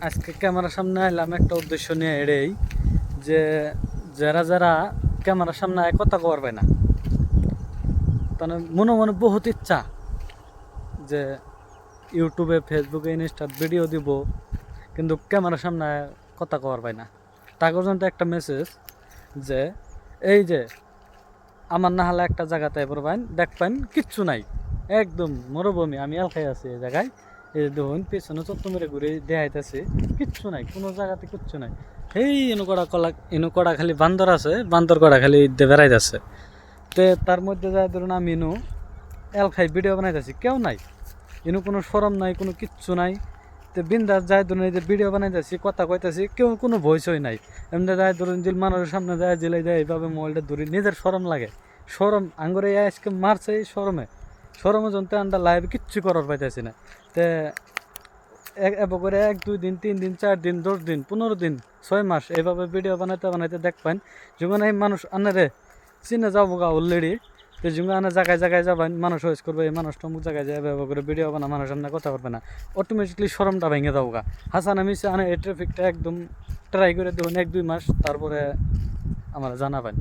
আজকে ক্যামেরার সামনে এলাম একটা উদ্দেশ্য নিয়ে এড়েই যে যারা যারা ক্যামেরার সামনে কথা করবে না, তাহলে মনে মনে বহুত ইচ্ছা যে ইউটিউবে ফেসবুকে ইনস্টার ভিডিও দিব, কিন্তু ক্যামেরার সামনে কথা করবে না। তার জন্য একটা মেসেজ যে এই যে আমার না হলে একটা জায়গাতে পড়বেন দেখবেন কিচ্ছু নাই, একদম মরুভূমি, আমি এলখাই আছি এই জায়গায়। এই যে দেখুন পেছনে চত্ব মেরে ঘুরে দেখাইতেছে কিচ্ছু নাই, কোনো জায়গাতে কিচ্ছু নাই। এই ইনু কড়া খালি বান্দর আছে, বান্দর কড়া খালি বেড়াইতেছে। তে তার মধ্যে যায় ধরুন আমি এলখাই ভিডিও বানাইতেছি, কেউ নাই, কোনো সরম নাই, কোনো কিচ্ছু নাই। তো বিন্দাস যায় ধরুন এই যে ভিডিও বানাইতেছি, কথা কইতেছি, কেউ কোনো ভয়েসই নাই। এমনি যায় ধরুন যে মানুষের সামনে যায় জেলে যায় এইভাবে মোবাইলটা ধরি, নিজের সরম লাগে। সরম আঙ্গুরে আজকে মারছে এই সরমে জনতে আন্ডা লাইভ কিচ্ছু করার পাইতেছি না। তে এবার করে 1 2 দিন 3 দিন 4 দিন 10 দিন 15 দিন 6 মাস এইভাবে ভিডিও বানাইতে বানাইতে দেখবেন যখন এই মানুষ আনারে চিনে যাবো গা অলরেডি। তো যখন আনা জায়গায় জায়গায় যাবেন, মানুষ হয়েস করবে এই মানুষটা অমুক জায়গায় যায় এভাবে করে ভিডিও বানা, মানুষ সামনে কথা করবে না, অটোমেটিকলি সরমটা ভেঙে যাবো গা। হাসান আমি আনা এই ট্রাফিকটা একদম ট্রাই করে দেখুন 1 2 মাস, তারপরে আমার জানাবেন।